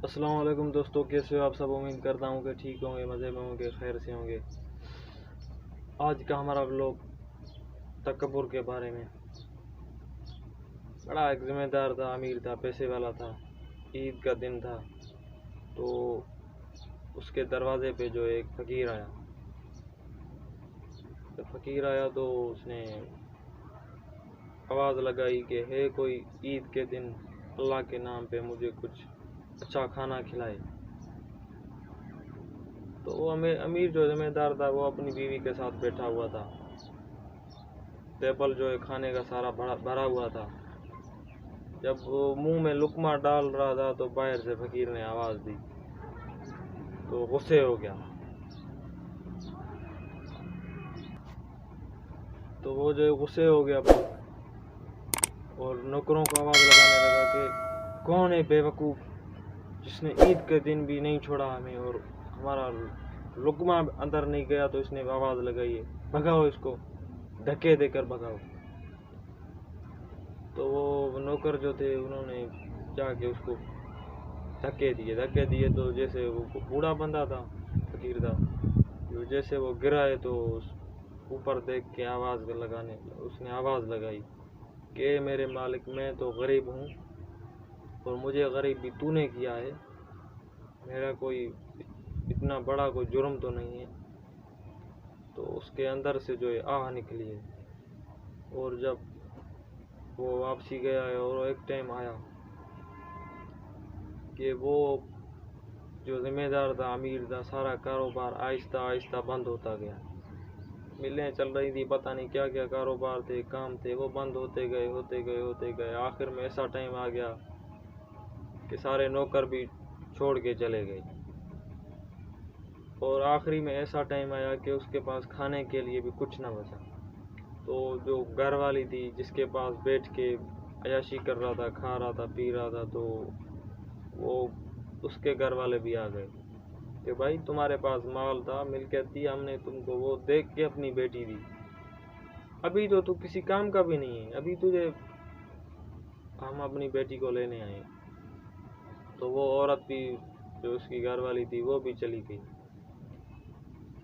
السلام علیکم دوستو، کیسے ہو آپ سب؟ امید کرتا ہوں کہ ٹھیک ہوں گے، مزے میں ہوں گے، خیر سے ہوں گے۔ آج کا ہمارا ولاگ تکبر کے بارے میں۔ بڑا ایک ذمہ دار تھا، امیر تھا، پیسے والا تھا۔ عید کا دن تھا تو اس کے دروازے پہ جو ایک فقیر آیا۔ جب فقیر آیا تو اس نے آواز لگائی کہ ہے کوئی عید کے دن اللہ کے نام پہ مجھے کچھ اچھا کھانا کھلائے۔ تو وہ امیر جو ذمہ دار تھا وہ اپنی بیوی کے ساتھ بیٹھا ہوا تھا۔ ٹیبل جو ہے کھانے کا سارا بھرا ہوا تھا۔ جب وہ منہ میں لقمہ ڈال رہا تھا تو باہر سے فقیر نے آواز دی تو غصے ہو گیا۔ تو وہ جو غصے ہو گیا اور نوکروں کو آواز لگانے لگا کہ کون ہے بے وقوف جس نے عید کے دن بھی نہیں چھوڑا ہمیں، اور ہمارا لقمہ اندر نہیں گیا تو اس نے آواز لگائی ہے، بھگاؤ اس کو، دھکے دے کر بھگاؤ۔ تو وہ نوکر جو تھے انہوں نے جا کے اس کو دھکے دیے تو جیسے وہ بوڑھا بندہ تھا، فقیر تھا، جیسے وہ گرا ہے تو اوپر دیکھ کے اس نے آواز لگائی کہ میرے مالک، میں تو غریب ہوں اور مجھے غریب بھی تو نے کیا ہے، میرا کوئی اتنا بڑا کوئی جرم تو نہیں ہے۔ تو اس کے اندر سے جو ہے آہ نکلی ہے، اور جب وہ واپسی گیا ہے اور ایک ٹائم آیا کہ وہ جو ذمہ دار تھا، امیر تھا، سارا کاروبار آہستہ آہستہ بند ہوتا گیا۔ ملیں چل رہی تھی، پتہ نہیں کیا کیا کاروبار تھے، کام تھے، وہ بند ہوتے گئے۔ آخر میں ایسا ٹائم آ گیا کہ سارے نوکر بھی چھوڑ کے چلے گئے، اور آخری میں ایسا ٹائم آیا کہ اس کے پاس کھانے کے لیے بھی کچھ نہ بچا۔ تو جو گھر والی تھی جس کے پاس بیٹھ کے عیاشی کر رہا تھا، کھا رہا تھا، پی رہا تھا، تو وہ اس کے گھر والے بھی آ گئے کہ بھائی تمہارے پاس مال تھا، ملکیت تھی، ہم نے تم کو وہ دیکھ کے اپنی بیٹی دی، ابھی تو کسی کام کا بھی نہیں ہے، ابھی تجھے ہم اپنی بیٹی کو لینے آئے۔ تو وہ عورت بھی جو اس کی گھر والی تھی وہ بھی چلی گئی۔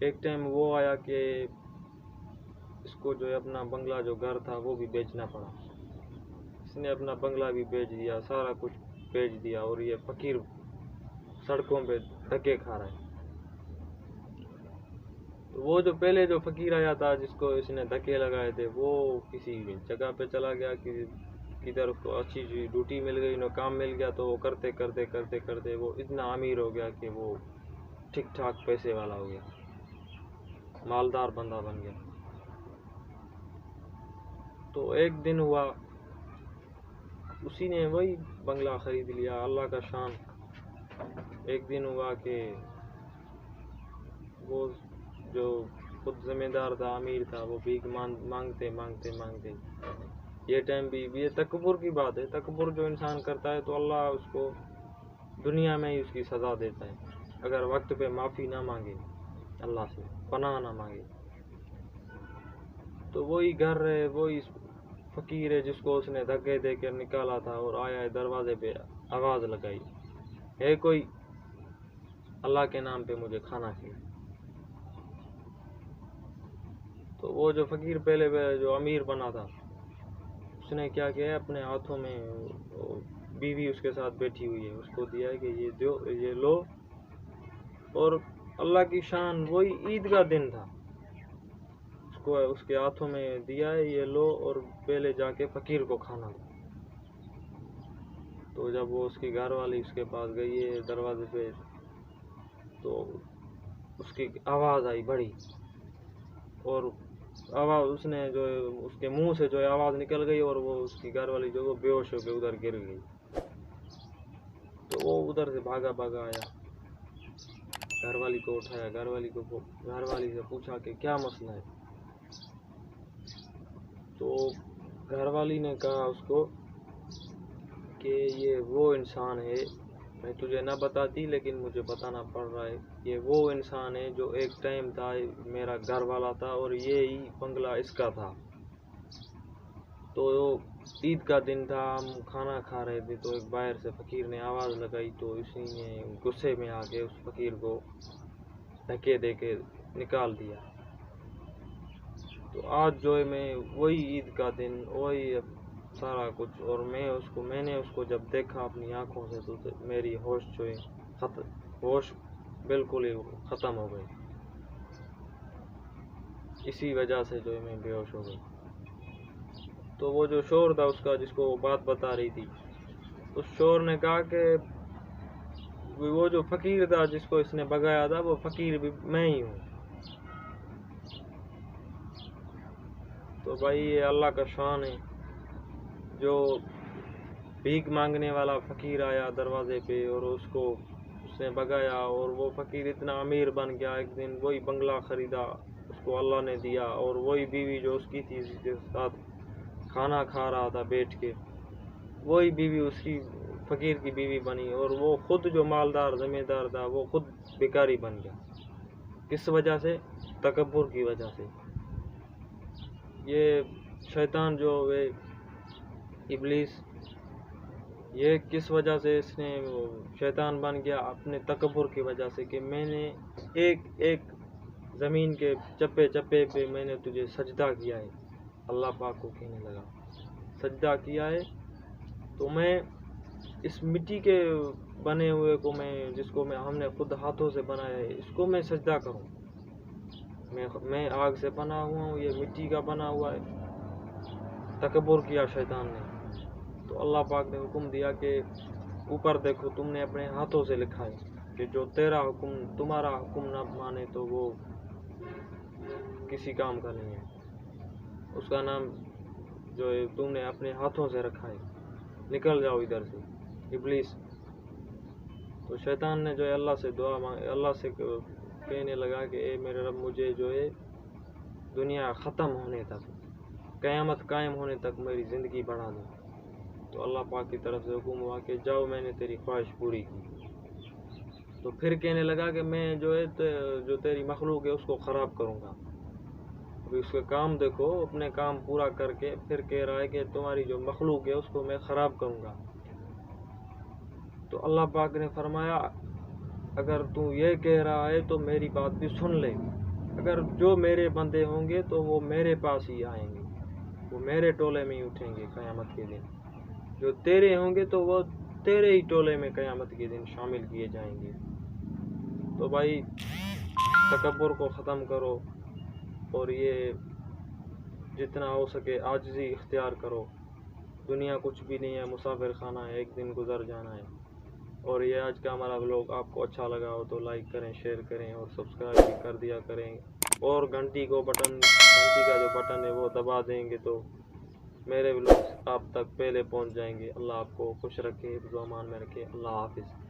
ایک ٹائم وہ آیا کہ اس کو جو ہے اپنا بنگلہ جو گھر تھا وہ بھی بیچنا پڑا۔ اس نے اپنا بنگلہ بھی بیچ دیا، سارا کچھ بیچ دیا، اور یہ فقیر سڑکوں پہ دھکے کھا رہا ہے۔ تو وہ جو پہلے جو فقیر آیا تھا جس کو اس نے دھکے لگائے تھے، وہ کسی جگہ پہ چلا گیا، کدھر اس کو اچھی ڈیوٹی مل گئی، کام مل گیا، تو وہ کرتے وہ اتنا امیر ہو گیا کہ وہ ٹھیک ٹھاک پیسے والا ہو گیا، مالدار بندہ بن گیا۔ تو ایک دن ہوا اسی نے وہی بنگلہ خرید لیا، اللہ کا شان۔ ایک دن ہوا کہ وہ جو خود ذمہ دار تھا، امیر تھا، وہ بھیک مانگتے یہ ٹائم بھی یہ تکبر کی بات ہے۔ تکبر جو انسان کرتا ہے تو اللہ اس کو دنیا میں ہی اس کی سزا دیتا ہے، اگر وقت پہ معافی نہ مانگے، اللہ سے پناہ نہ مانگے۔ تو وہی گھر ہے، وہی فقیر ہے جس کو اس نے دھکے دے کر نکالا تھا، اور آیا ہے دروازے پہ، آواز لگائی ہے کوئی اللہ کے نام پہ مجھے کھانا کھلائے۔ تو وہ جو فقیر پہلے جو امیر بنا تھا اس نے کیا کیا، اپنے ہاتھوں میں بیوی اس کے ساتھ بیٹھی ہوئی ہے، اس کو دیا ہے کہ یہ لو، اور اللہ کی شان وہی عید کا دن تھا، اس کے ہاتھوں میں دیا ہے، یہ لو، اور پہلے جا کے فقیر کو کھانا دو۔ تو جب وہ اس کی گھر والی اس کے پاس گئی ہے دروازے پہ، تو اس کی آواز آئی بڑی، اور آواز اس نے جو اس کے منہ سے جو آواز نکل گئی، اور وہ اس کی گھر والی جو وہ بے ہوش ہو کے ادھر گر گئی۔ تو وہ ادھر سے بھاگا آیا، گھر والی کو اٹھایا، گھر والی سے پوچھا کہ کیا مسئلہ ہے۔ تو گھر والی نے کہا اس کو کہ یہ وہ انسان ہے، میں تجھے نہ بتاتی لیکن مجھے بتانا پڑ رہا ہے، یہ وہ انسان ہے جو ایک ٹائم تھا میرا گھر والا تھا، اور یہی بنگلہ اس کا تھا۔ تو عید کا دن تھا، ہم کھانا کھا رہے تھے تو ایک باہر سے فقیر نے آواز لگائی تو اسی نے غصے میں آ کے اس فقیر کو دھکے دے کے نکال دیا۔ تو آج جو ہے میں وہی عید کا دن، وہی سارا کچھ، اور میں نے اس کو جب دیکھا اپنی آنکھوں سے تو میری ہوش جو ہے ہوش بالکل ہی ختم ہو گئی۔ اسی وجہ سے جو ہے میں بے ہوش ہو گئی۔ تو وہ جو شور تھا اس کا، جس کو وہ بات بتا رہی تھی، اس شور نے کہا کہ وہ جو فقیر تھا جس کو اس نے بگایا تھا، وہ فقیر بھی میں ہی ہوں۔ تو بھائی یہ اللہ کا شان ہے، جو بھیک مانگنے والا فقیر آیا دروازے پہ اور اس نے بگایا، اور وہ فقیر اتنا امیر بن گیا، ایک دن وہی بنگلہ خریدا اس کو اللہ نے دیا، اور وہی بیوی جو اس کی تھی، اس کے ساتھ کھانا کھا رہا تھا بیٹھ کے، وہی بیوی اس کی فقیر کی بیوی بنی، اور وہ خود جو مالدار ذمہ دار تھا وہ خود بیکاری بن گیا۔ کس وجہ سے؟ تکبر کی وجہ سے۔ یہ شیطان جو ہے ابلیس، یہ کس وجہ سے اس نے شیطان بن گیا؟ اپنے تکبر کی وجہ سے، کہ میں نے ایک ایک زمین کے چپے چپے پہ میں نے تجھے سجدہ کیا ہے۔ اللہ پاک کو کہنے لگا سجدہ کیا ہے تو میں اس مٹی کے بنے ہوئے کو جس کو ہم نے خود ہاتھوں سے بنایا ہے، اس کو میں سجدہ کروں؟ میں آگ سے بنا ہوا ہوں، یہ مٹی کا بنا ہوا ہے۔ تکبر کیا شیطان نے۔ تو اللہ پاک نے حکم دیا کہ اوپر دیکھو، تم نے اپنے ہاتھوں سے لکھا ہے کہ جو تمہارا حکم نہ مانے تو وہ کسی کام کا نہیں ہے، اس کا نام جو ہے تم نے اپنے ہاتھوں سے رکھا ہے، نکل جاؤ ادھر سے ابلیس۔ تو شیطان نے جو ہے اللہ سے دعا مانگی، اللہ سے کہنے لگا کہ اے میرے رب، مجھے جو ہے دنیا ختم ہونے تک، قیامت قائم ہونے تک میری زندگی بڑھا دو۔ تو اللہ پاک کی طرف سے حکم ہوا کہ جاؤ، میں نے تیری خواہش پوری کی۔ تو پھر کہنے لگا کہ میں جو ہے جو تیری مخلوق ہے اس کو خراب کروں گا۔ ابھی اس کے کام دیکھو، اپنے کام پورا کر کے پھر کہہ رہا ہے کہ تمہاری جو مخلوق ہے اس کو میں خراب کروں گا۔ تو اللہ پاک نے فرمایا اگر تو یہ کہہ رہا ہے تو میری بات بھی سن لے، اگر جو میرے بندے ہوں گے تو وہ میرے پاس ہی آئیں گے، وہ میرے ٹولے میں ہی اٹھیں گے قیامت کے دن، جو تیرے ہوں گے تو وہ تیرے ہی ٹولے میں قیامت کے دن شامل کیے جائیں گے۔ تو بھائی تکبر کو ختم کرو، اور یہ جتنا ہو سکے عاجزی اختیار کرو۔ دنیا کچھ بھی نہیں ہے، مسافر خانہ ہے، ایک دن گزر جانا ہے۔ اور یہ آج کا ہمارا ولاگ آپ کو اچھا لگا ہو تو لائک کریں، شیئر کریں اور سبسکرائب بھی کر دیا کریں، اور گھنٹی کا جو بٹن ہے وہ دبا دیں گے تو میرے ولاگ آپ تک پہلے پہنچ جائیں گے۔ اللہ آپ کو خوش رکھے، حفظ و امان میں رکھے۔ اللہ حافظ۔